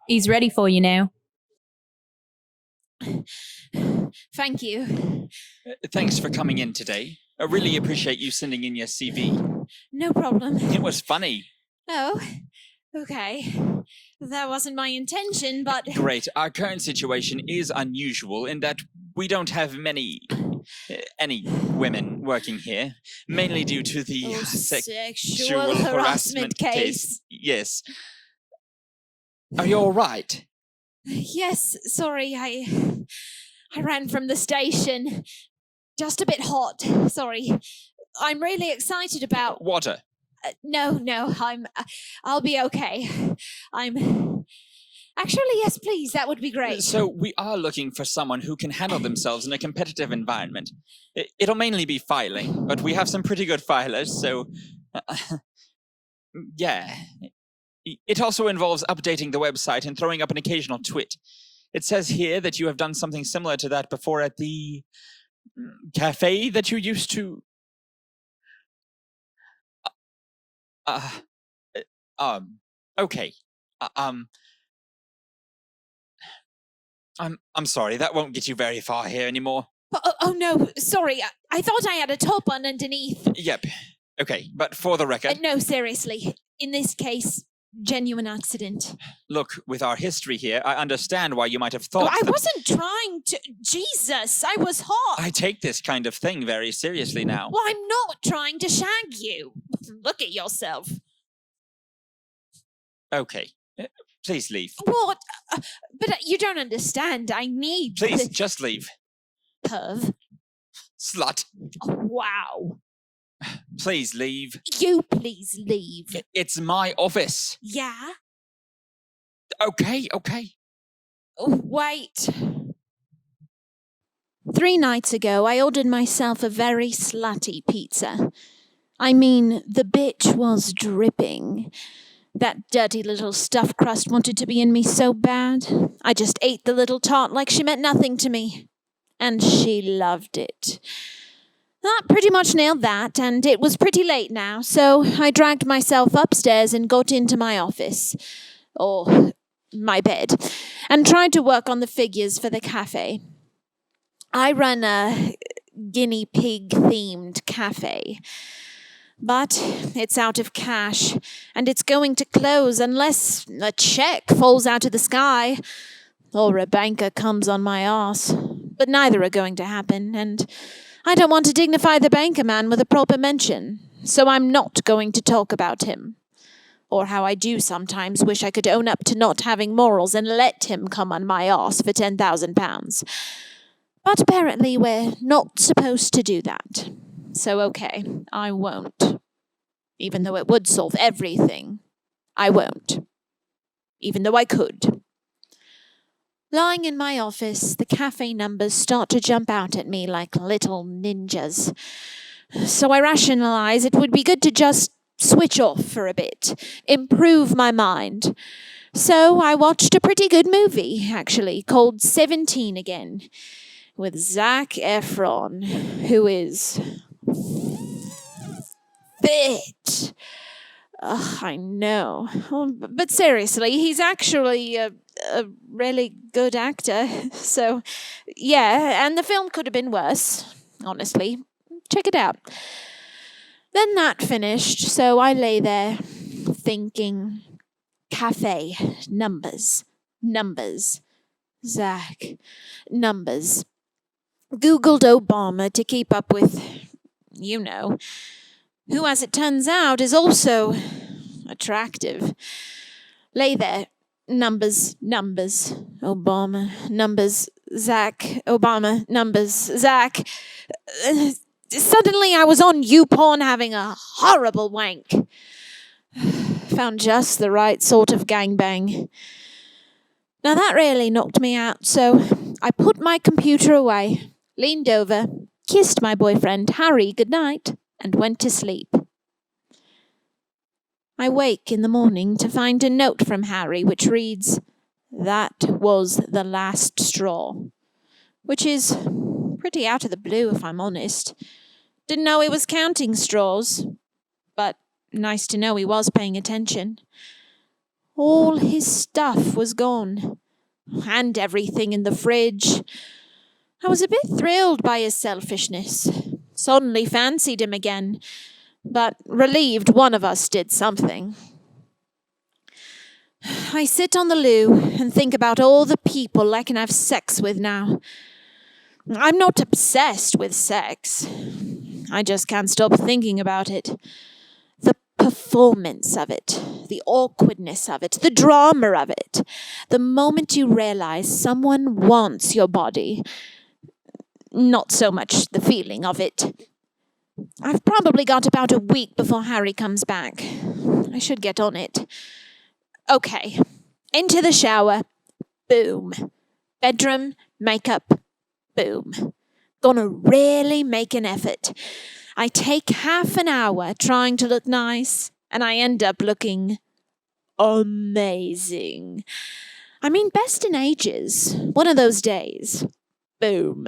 He's ready for you now. Thank you. Thanks for coming in today. I really appreciate you sending in your CV. No problem. It was funny. Oh, okay. That wasn't my intention, but... Great. Our current situation is unusual in that we don't have any women working here, mainly due to the sexual harassment case. Yes. Are you all right? Yes, sorry, I ran from the station. Just a bit hot, sorry. I'm really excited about... Water. No, I'll be okay. Actually, yes, please, that would be great. So we are looking for someone who can handle themselves in a competitive environment. It'll mainly be filing, but we have some pretty good filers, so... yeah. It also involves updating the website and throwing up an occasional tweet. It says here that you have done something similar to that before at the cafe that you used to... okay. I'm sorry, that won't get you very far here anymore. Oh no, sorry, I thought I had a top on underneath. Yep. Okay, but for the record... no, seriously. In this case, genuine accident. Look, with our history here, I understand why you might have thought... I wasn't trying to... Jesus, I was hot. I take this kind of thing very seriously now. Well, I'm not trying to shag you. Look at yourself. Okay. Please leave. What? But you don't understand. I need... Please, just leave. Perv. Slut. Oh, wow. Please leave. You please leave. It's my office. Yeah? Okay. Wait. 3 nights ago, I ordered myself a very slutty pizza. I mean, the bitch was dripping. That dirty little stuffed crust wanted to be in me so bad. I just ate the little tart like she meant nothing to me. And she loved it. That pretty much nailed that, and it was pretty late now, so I dragged myself upstairs and got into my office. Or my bed. And tried to work on the figures for the cafe. I run a guinea pig-themed cafe. But it's out of cash, and it's going to close unless a check falls out of the sky, or a banker comes on my arse. But neither are going to happen, and I don't want to dignify the banker man with a proper mention, so I'm not going to talk about him. Or how I do sometimes wish I could own up to not having morals and let him come on my arse for £10,000. But apparently we're not supposed to do that. So okay, I won't. Even though it would solve everything, I won't. Even though I could. Lying in my office, the cafe numbers start to jump out at me like little ninjas. So I rationalize it would be good to just switch off for a bit, improve my mind. So I watched a pretty good movie, actually, called 17 again, with Zac Efron, who is... fit. I know. But seriously, he's actually a really good actor. So, yeah, and the film could have been worse, honestly. Check it out. Then that finished, so I lay there thinking, cafe, numbers, Zac, numbers. Googled Obama to keep up with, you know, who, as it turns out, is also attractive. Lay there, numbers, Obama, numbers, Zac, Obama, numbers, Zac. Suddenly I was on YouPorn having a horrible wank. Found just the right sort of gangbang. Now that really knocked me out, so I put my computer away, leaned over, kissed my boyfriend, Harry, goodnight, and went to sleep. I wake in the morning to find a note from Harry which reads, "That was the last straw," which is pretty out of the blue if I'm honest. Didn't know he was counting straws, but nice to know he was paying attention. All his stuff was gone, and everything in the fridge. I was a bit thrilled by his selfishness. Suddenly fancied him again, but relieved one of us did something. I sit on the loo and think about all the people I can have sex with now. I'm not obsessed with sex. I just can't stop thinking about it. The performance of it, the awkwardness of it, the drama of it. The moment you realize someone wants your body, not so much the feeling of it. I've probably got about a week before Harry comes back. I should get on it. Okay, into the shower. Boom. Bedroom, makeup. Boom. Gonna really make an effort. I take half an hour trying to look nice, and I end up looking amazing. I mean, best in ages. One of those days. Boom.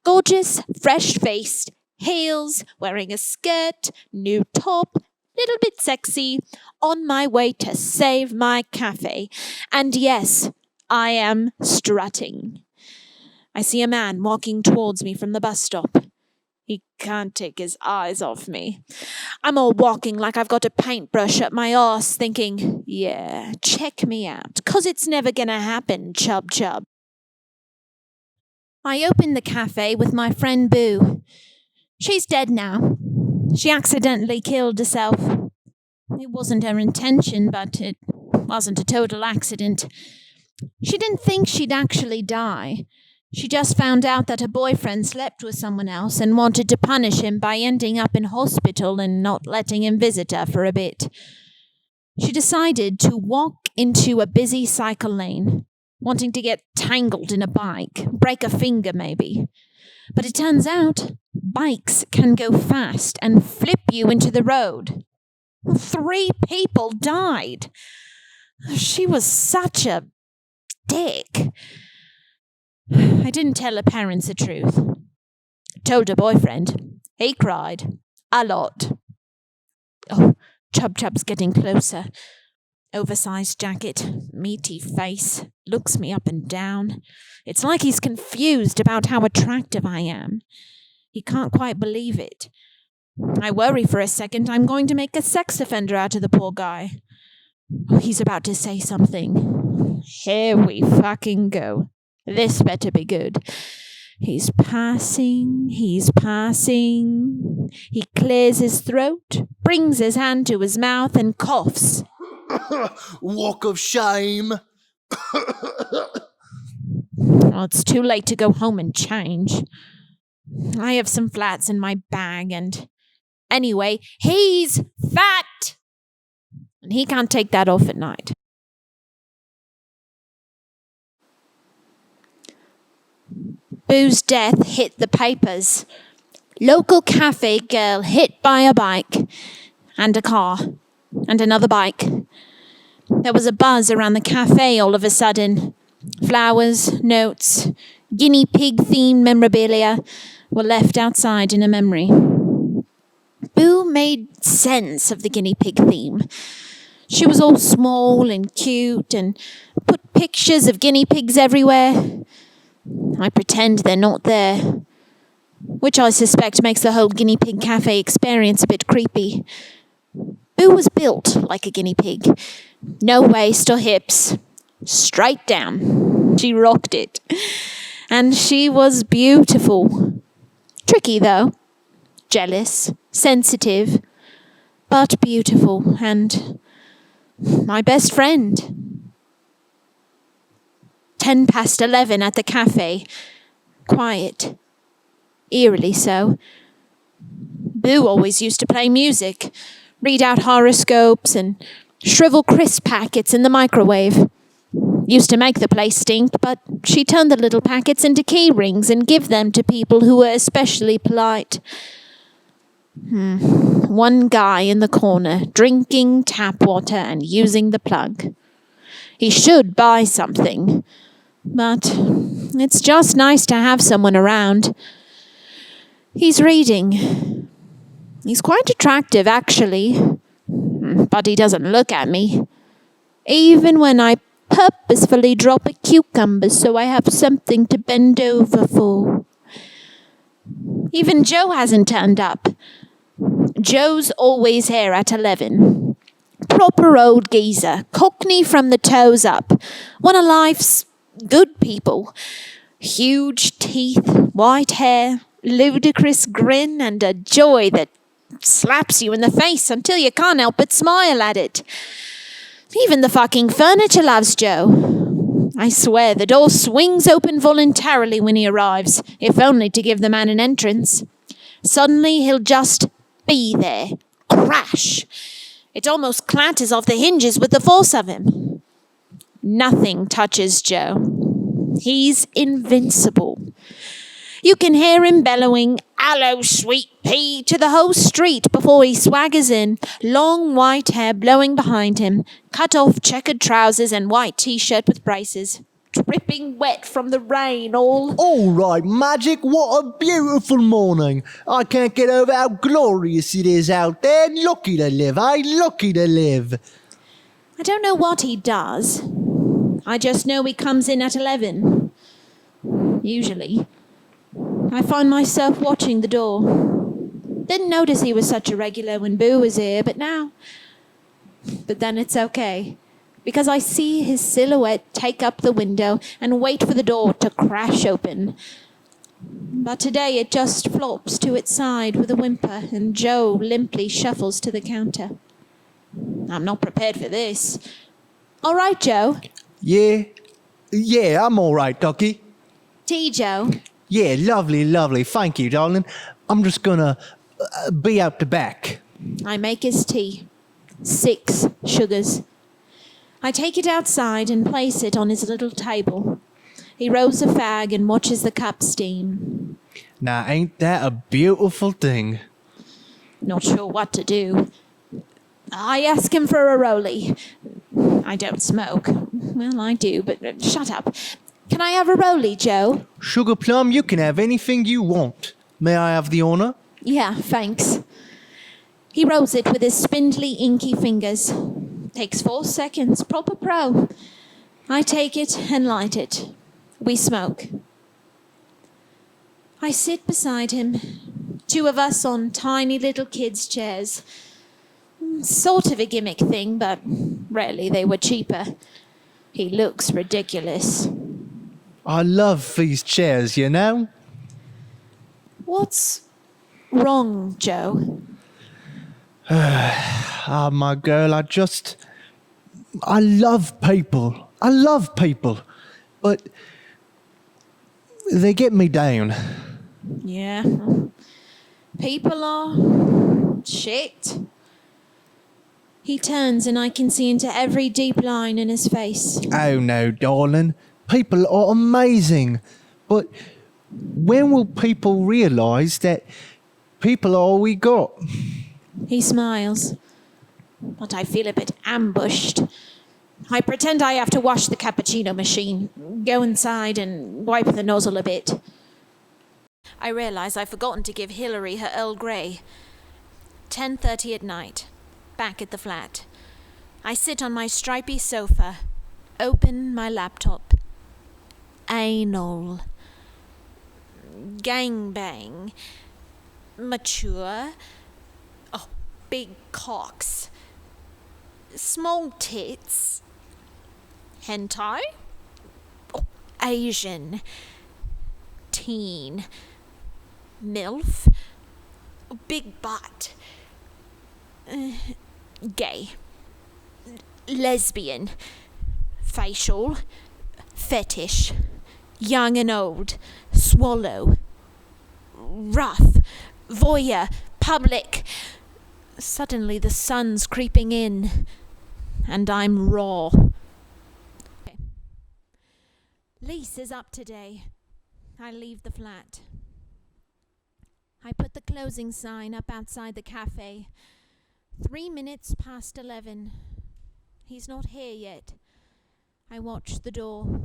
Gorgeous, fresh-faced, heels, wearing a skirt, new top, little bit sexy, on my way to save my cafe. And yes, I am strutting. I see a man walking towards me from the bus stop. He can't take his eyes off me. I'm all walking like I've got a paintbrush up my arse, thinking, yeah, check me out, 'cause it's never gonna happen, chub chub. I open the cafe with my friend Boo. She's dead now. She accidentally killed herself. It wasn't her intention, but it wasn't a total accident. She didn't think she'd actually die. She just found out that her boyfriend slept with someone else and wanted to punish him by ending up in hospital and not letting him visit her for a bit. She decided to walk into a busy cycle lane, wanting to get tangled in a bike, break a finger maybe. But it turns out bikes can go fast and flip you into the road. 3 people died. She was such a dick. I didn't tell her parents the truth. Told her boyfriend. He cried. A lot. Oh, Chub Chub's getting closer. Oversized jacket, meaty face, looks me up and down. It's like he's confused about how attractive I am. He can't quite believe it. I worry for a second I'm going to make a sex offender out of the poor guy. Oh, he's about to say something. Here we fucking go. This better be good. He's passing. He clears his throat, brings his hand to his mouth and coughs. Walk of shame. Well, it's too late to go home and change. I have some flats in my bag and... Anyway, he's fat! And he can't take that off at night. Boo's death hit the papers. Local cafe girl hit by a bike. And a car. And another bike. There was a buzz around the cafe all of a sudden. Flowers, notes, guinea pig-themed memorabilia were left outside in a memory. Boo made sense of the guinea pig theme. She was all small and cute and put pictures of guinea pigs everywhere. I pretend they're not there, which I suspect makes the whole guinea pig cafe experience a bit creepy. Boo was built like a guinea pig. No waist or hips. Straight down. She rocked it. And she was beautiful. Tricky, though. Jealous. Sensitive. But beautiful. And my best friend. 11:10 at the cafe. Quiet. Eerily so. Boo always used to play music. Read out horoscopes and shrivel crisp packets in the microwave. Used to make the place stink, but she turned the little packets into key rings and give them to people who were especially polite. One guy in the corner, drinking tap water and using the plug. He should buy something, but it's just nice to have someone around. He's reading. He's quite attractive, actually, but he doesn't look at me. even when I purposefully drop a cucumber so I have something to bend over for. Even Joe hasn't turned up. Joe's always here at 11. Proper old geezer, cockney from the toes up. One of life's good people. Huge teeth, white hair, ludicrous grin, and a joy that slaps you in the face until you can't help but smile at it. Even the fucking furniture loves Joe. I swear the door swings open voluntarily when he arrives, if only to give the man an entrance. Suddenly he'll just be there. Crash! It almost clatters off the hinges with the force of him. Nothing touches Joe. He's invincible. You can hear him bellowing, "Hello, sweet pea," to the whole street before he swaggers in, long white hair blowing behind him, cut-off checkered trousers and white T-shirt with braces, dripping wet from the rain all... All right, Magic, what a beautiful morning. I can't get over how glorious it is out there. Lucky to live, eh? Lucky to live. I don't know what he does. I just know he comes in at 11. Usually. I find myself watching the door. Didn't notice he was such a regular when Boo was here, but now... But then it's okay, because I see his silhouette take up the window and wait for the door to crash open. But today it just flops to its side with a whimper, and Joe limply shuffles to the counter. I'm not prepared for this. All right, Joe. Yeah, I'm all right, Ducky. Tea, Joe. Yeah, lovely. Thank you, darling. I'm just gonna be out the back. I make his tea. 6 sugars. I take it outside and place it on his little table. He rolls a fag and watches the cup steam. Now, ain't that a beautiful thing? Not sure what to do. I ask him for a rollie. I don't smoke. Well, I do, but shut up. Can I have a rollie, Joe? Sugar Plum, you can have anything you want. May I have the honor? Yeah, thanks. He rolls it with his spindly, inky fingers. Takes 4 seconds, proper pro. I take it and light it. We smoke. I sit beside him. 2 of us on tiny little kids' chairs. Sort of a gimmick thing, but rarely they were cheaper. He looks ridiculous. I love these chairs, you know? What's wrong, Joe? Ah, my girl, I love people. I love people. But they get me down. Yeah. People are shit. He turns and I can see into every deep line in his face. Oh no, darling. People are amazing. But when will people realise that people are all we got? He smiles. But I feel a bit ambushed. I pretend I have to wash the cappuccino machine, go inside and wipe the nozzle a bit. I realise I've forgotten to give Hillary her Earl Grey. 10:30 at night. Back at the flat. I sit on my stripy sofa, open my laptop. Anal. Gangbang. Mature. Oh, big cocks. Small tits. Hentai. Oh, Asian. Teen. MILF. Oh, big butt. Gay. Lesbian. Facial. Fetish. Young and old. Swallow. Rough. Voyeur. Public. Suddenly the sun's creeping in. And I'm raw. Okay. Lease is up today. I leave the flat. I put the closing sign up outside the cafe. 3 minutes past 11. He's not here yet. I watch the door.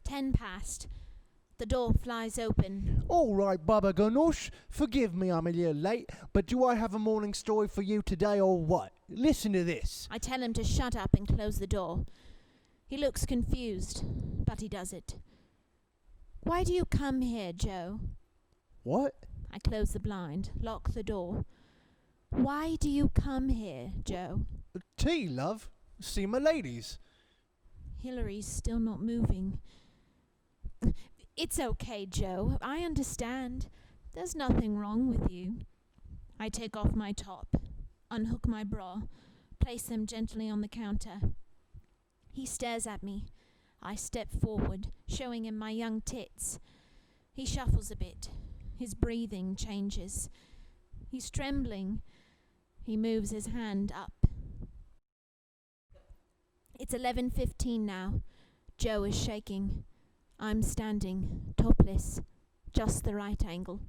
10 past. The door flies open. All right, Baba Ganoush, forgive me I'm a little late, but do I have a morning story for you today or what? Listen to this. I tell him to shut up and close the door. He looks confused, but he does it. Why do you come here, Joe? What? I close the blind, lock the door. Why do you come here, Joe? Tea, love. See my ladies. Hillary's still not moving. It's okay, Joe. I understand. There's nothing wrong with you. I take off my top, unhook my bra, place them gently on the counter. He stares at me. I step forward, showing him my young tits. He shuffles a bit. His breathing changes. He's trembling. He moves his hand up. It's 11:15 now. Joe is shaking. I'm standing, topless, just the right angle.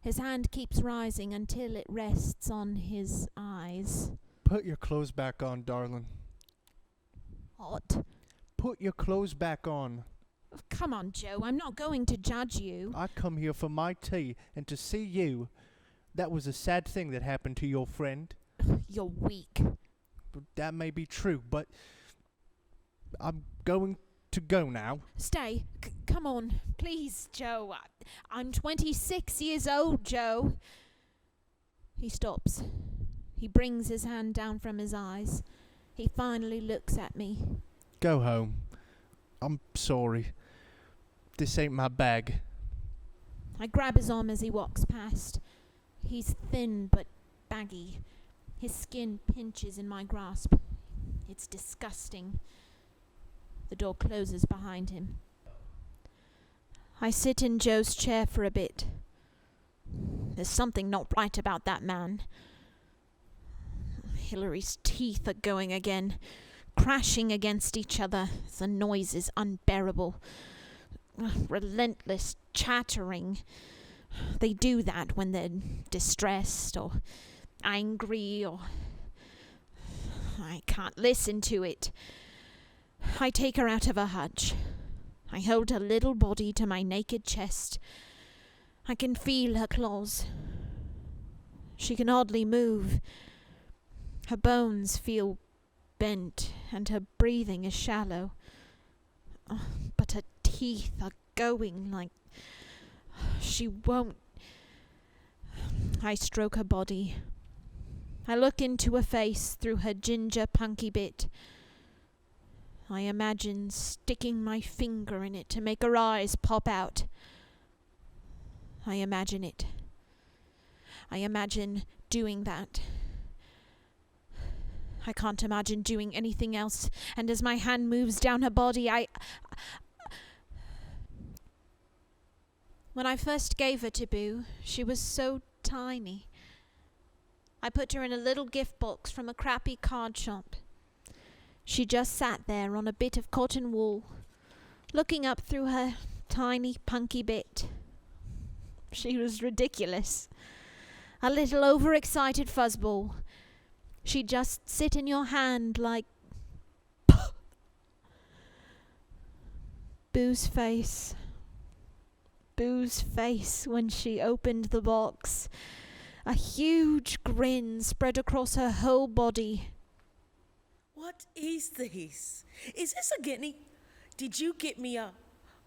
His hand keeps rising until it rests on his eyes. Put your clothes back on, darling. What? Put your clothes back on. Come on, Joe. I'm not going to judge you. I come here for my tea and to see you. That was a sad thing that happened to your friend. You're weak. That may be true, but I'm going to go now. Stay. Come on. Please, Joe. I'm 26 years old, Joe. He stops. He brings his hand down from his eyes. He finally looks at me. Go home. I'm sorry. This ain't my bag. I grab his arm as he walks past. He's thin but baggy. His skin pinches in my grasp. It's disgusting. The door closes behind him. I sit in Joe's chair for a bit. There's something not right about that man. Hillary's teeth are going again, crashing against each other. The noise is unbearable. Relentless chattering. They do that when they're distressed or angry or... I can't listen to it. I take her out of her hutch. I hold her little body to my naked chest. I can feel her claws. She can hardly move. Her bones feel bent and her breathing is shallow. But her teeth are going like... She won't... I stroke her body. I look into her face through her ginger punky bit. I imagine sticking my finger in it to make her eyes pop out. I imagine it. I imagine doing that. I can't imagine doing anything else, and as my hand moves down her body, When I first gave her to Boo, she was so tiny. I put her in a little gift box from a crappy card shop. She just sat there on a bit of cotton wool, looking up through her tiny punky bit. She was ridiculous. A little overexcited fuzzball. She'd just sit in your hand like... Boo's face. Boo's face when she opened the box. A huge grin spread across her whole body. What is this? Is this a guinea? Did you get me a...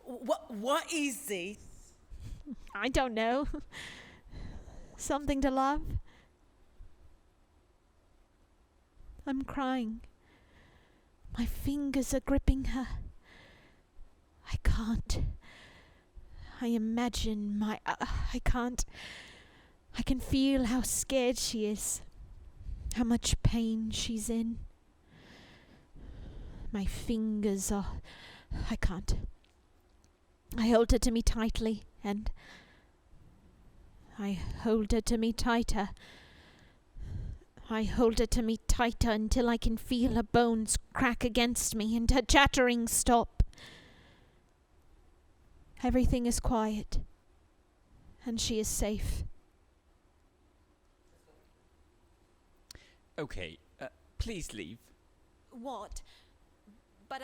What is this? I don't know. Something to love? I'm crying. My fingers are gripping her. I can't. I imagine my... I can't. I can feel how scared she is. How much pain she's in. My fingers are... I can't. I hold her to me tightly, and I hold her to me tighter. I hold her to me tighter until I can feel her bones crack against me and her chattering stop. Everything is quiet, and she is safe. Okay, please leave. What? But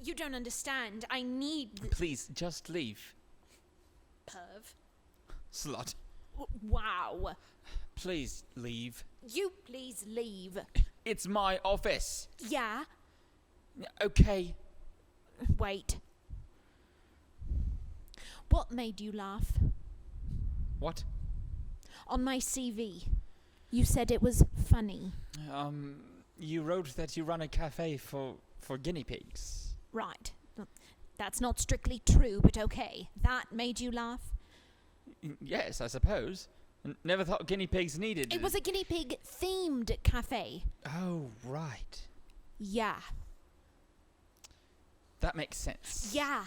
you don't understand. I need... Please, just leave. perv. Slut. Wow. Please leave. You please leave. It's my office. Yeah? Okay. Wait. What made you laugh? What? On my CV, you said it was funny. You wrote that you run a cafe for guinea pigs. Right. That's not strictly true, but okay. That made you laugh? Yes, I suppose. Never thought guinea pigs needed... It was a guinea pig themed cafe. Oh, right. Yeah. That makes sense. Yeah.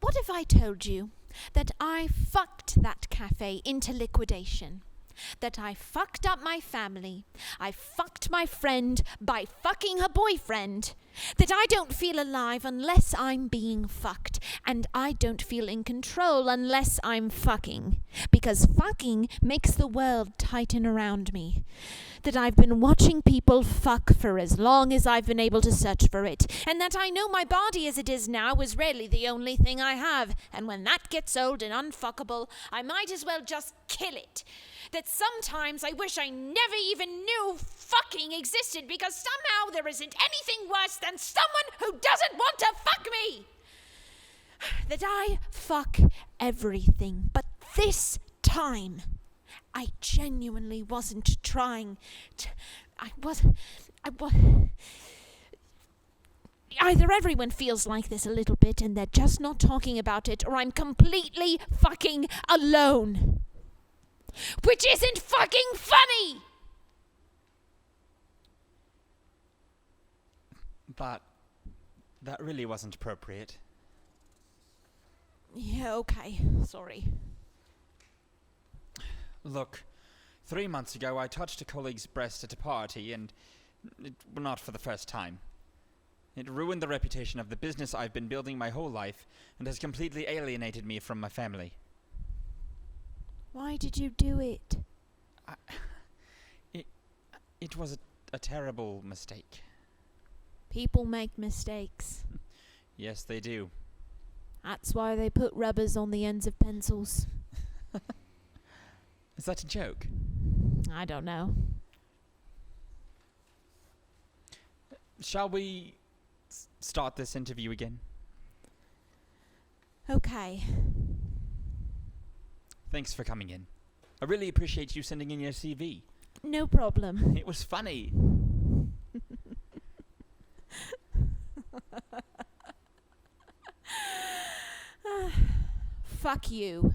What if I told you that I fucked that cafe into liquidation? That I fucked up my family, I fucked my friend by fucking her boyfriend, that I don't feel alive unless I'm being fucked, and I don't feel in control unless I'm fucking, because fucking makes the world tighten around me, that I've been watching people fuck for as long as I've been able to search for it, and that I know my body as it is now is really the only thing I have, and when that gets old and unfuckable, I might as well just kill it. That sometimes I wish I never even knew fucking existed because somehow there isn't anything worse than someone who doesn't want to fuck me. That I fuck everything, but this time I genuinely wasn't trying to... Either everyone feels like this a little bit and they're just not talking about it, or I'm completely fucking alone. Which isn't fucking funny! That really wasn't appropriate. Yeah, okay. Sorry. Look, 3 months ago I touched a colleague's breast at a party, and not for the first time. It ruined the reputation of the business I've been building my whole life, and has completely alienated me from my family. Why did you do it? It was a terrible mistake. People make mistakes. Yes, they do. That's why they put rubbers on the ends of pencils. Is that a joke? I don't know. Shall we start this interview again? Okay. Thanks for coming in. I really appreciate you sending in your CV. No problem. It was funny. Fuck you.